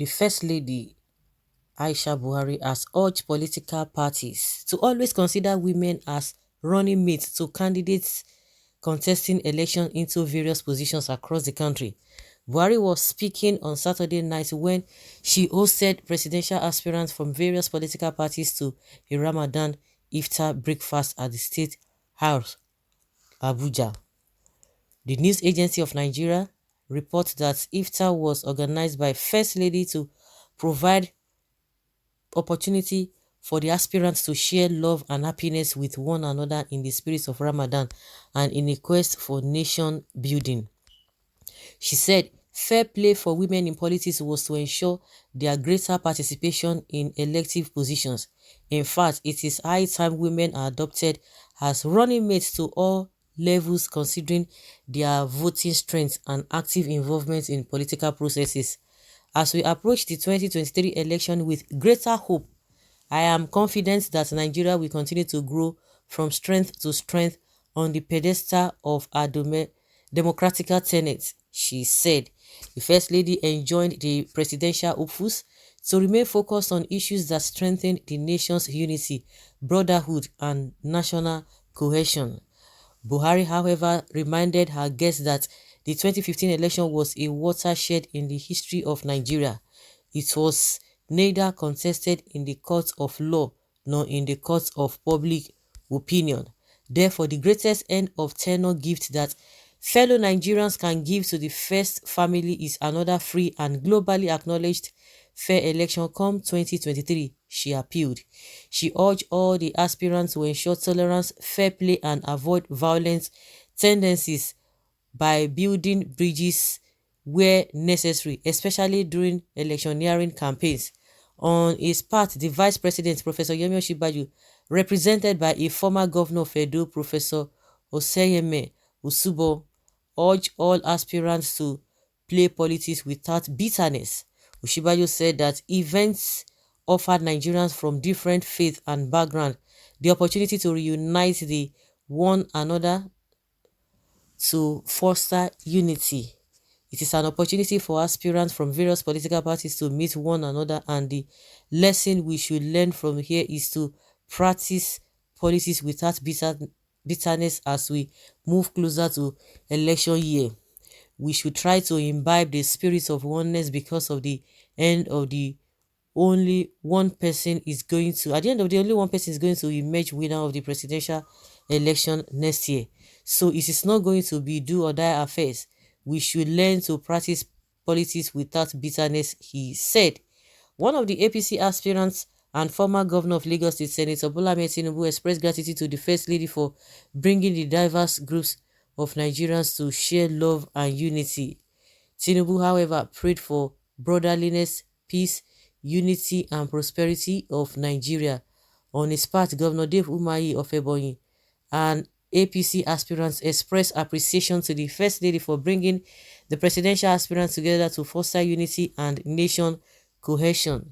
The First Lady, Aisha Buhari, has urged political parties to always consider women as running mates to candidates contesting elections into various positions across the country. Buhari was speaking on Saturday night when she hosted presidential aspirants from various political parties to a Ramadan iftar breakfast at the State House, Abuja. The news agency of Nigeria reports that iftar was organized by First Lady to provide opportunity for the aspirants to share love and happiness with one another in the spirit of Ramadan and in a quest for nation building. She said fair play for women in politics was to ensure their greater participation in elective positions. In fact, it is high time women are adopted as running mates to all levels considering their voting strength and active involvement in political processes. As we approach the 2023 election with greater hope, I am confident that Nigeria will continue to grow from strength to strength on the pedestal of our democratical tenets, she said. The First Lady enjoined the presidential hopefuls to remain focused on issues that strengthen the nation's unity, brotherhood, and national cohesion. Buhari, however, reminded her guests that the 2015 election was a watershed in the history of Nigeria. It was neither contested in the courts of law nor in the courts of public opinion. Therefore, the greatest end of tenure gift that fellow Nigerians can give to the first family is another free and globally acknowledged fair election come 2023, she appealed. She urged all the aspirants to ensure tolerance, fair play, and avoid violent tendencies by building bridges where necessary, especially during electioneering campaigns. On his part, the Vice President, Professor Yemi Osinbajo, represented by a former governor of Edo, Professor Oseyeme Usubo, urged all aspirants to play politics without bitterness. Oshibajo said that events offered Nigerians from different faith and background the opportunity to reunite the one another to foster unity. It is an opportunity for aspirants from various political parties to meet one another, and the lesson we should learn from here is to practice politics without bitterness as we move closer to election year. We should try to imbibe the spirit of oneness because of the end of the only one person is going to at the end of the only one person is going to emerge winner of the presidential election next year. So it is not going to be do or die affairs. We should learn to practice politics without bitterness, he said. One of the APC aspirants and former governor of Lagos State, Senator Bola Ahmed Tinubu, expressed gratitude to the First Lady for bringing the diverse groups of Nigerians to share love and unity. Tinubu, however, prayed for brotherliness, peace, unity, and prosperity of Nigeria. On his part, Governor Dave Umahi of Ebonyi and APC aspirants expressed appreciation to the First Lady for bringing the presidential aspirants together to foster unity and nation cohesion.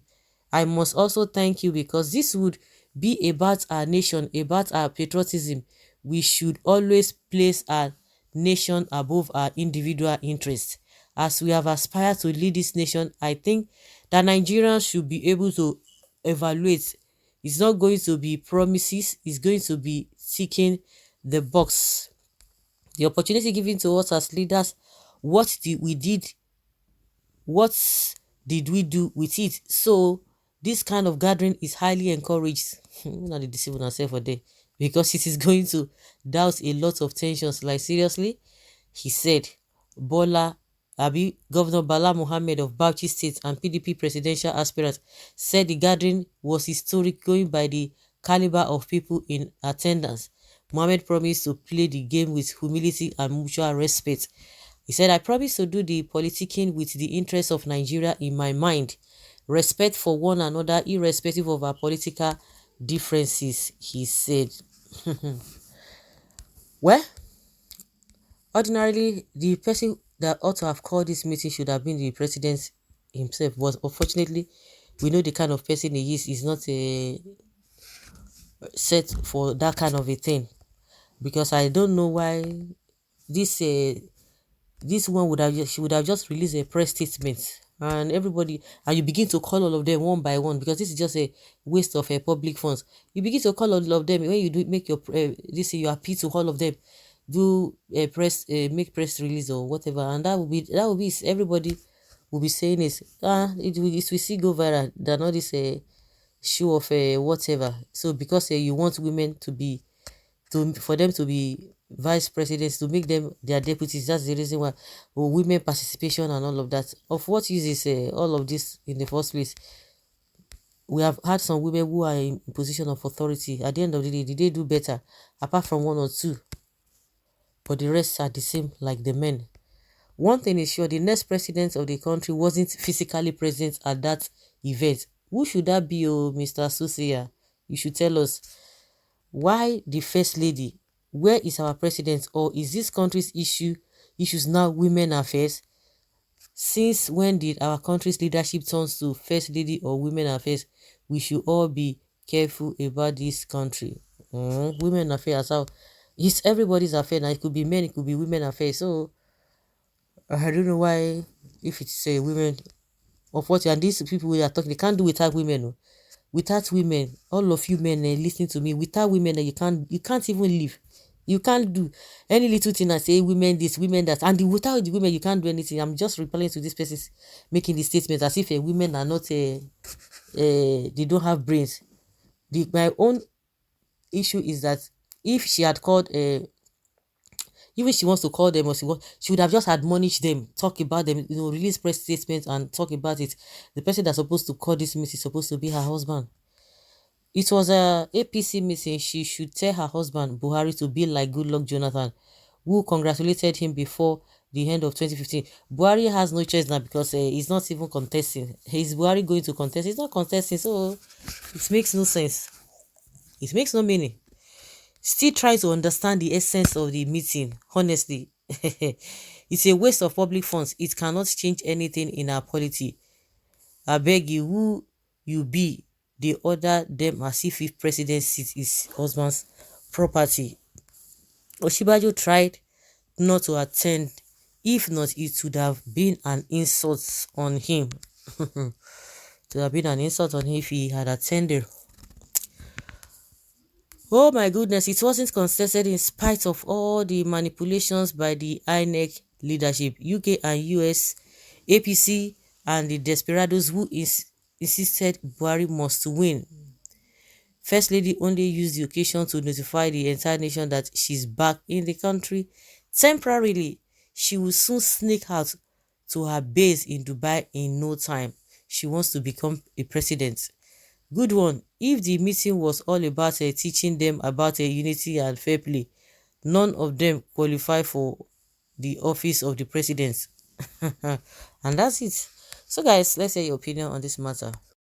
I must also thank you because this would be about our nation, about our patriotism. We should always place our nation above our individual interests. As we have aspired to lead this nation, I think that Nigerians should be able to evaluate. It's not going to be promises, it's going to be ticking the box. The opportunity given to us as leaders, what did we do with it? So this kind of gathering is highly encouraged. Not the deceive ourselves for day, because it is going to douse a lot of tensions. Like seriously, he said. Governor Bala Mohammed of Bauchi State and PDP presidential aspirant said the gathering was historic going by the caliber of people in attendance. Mohammed promised to play the game with humility and mutual respect. He said, I promise to do the politicking with the interests of Nigeria in my mind. Respect for one another irrespective of our political differences, he said. Well, ordinarily, the person that ought to have called this meeting should have been the president himself, but unfortunately, we know the kind of person he is. He's not a set for that kind of a thing, because I don't know why this this one would have she would have just released a press statement and everybody, and you begin to call all of them one by one, because this is just a waste of public funds. You begin to call all of them when you do make your this you appeal to all of them, do a press make press release or whatever, and that will be everybody will be saying is it will still go viral than all this show of whatever. So because you want women to be for them to be vice presidents, to make them their deputies, that's the reason why. Women participation and all of that, of what use is all of this in the first place? We have had some women who are in position of authority. At the end of the day, did they do better apart from one or two? But the rest are the same like the men. One thing is sure, the next president of the country wasn't physically present at that event. Who should that be? Oh, Mr. Susia, you should tell us. Why the first lady? Where is our president? Or is this country's issues now women affairs? Since when did our country's leadership turns to first lady or women affairs? We should all be careful about this country. Women affairs, how? It's everybody's affair now. It could be men, it could be women affairs. So I don't know why, if it's women of what, and these people we are talking, they can't do without women. Oh. Without women, all of you men listening to me, without women you can't even live. You can't do any little thing and say women this, women that, and without the women you can't do anything. I'm just replying to this person making the statement as if women are not they don't have brains. My own issue is that if she had called even she wants to call them, or she would have just admonished them, talk about them, release press statements and talk about it. The person that's supposed to call this meeting is supposed to be her husband. It was a APC meeting. She should tell her husband Buhari to be like Goodluck Jonathan, who congratulated him before the end of 2015. Buhari has no choice now because he's not even contesting. Is Buhari going to contest? He's not contesting, so it makes no sense. It makes no meaning. Still trying to understand the essence of the meeting, honestly. It's a waste of public funds. It cannot change anything in our polity. I beg you, who you be, they order them as if president seat is husband's property. Oshibajo tried not to attend. If not, it would have been an insult on him. It would have been an insult on him if he had attended. Oh my goodness, it wasn't contested in spite of all the manipulations by the INEC leadership, UK and US, APC, and the desperados who insisted Buhari must win. First Lady only used the occasion to notify the entire nation that she's back in the country temporarily. She will soon sneak out to her base in Dubai in no time. She wants to become a president. Good one. If the meeting was all about teaching them about unity and fair play, none of them qualify for the office of the president. And that's it. So guys, let's hear your opinion on this matter.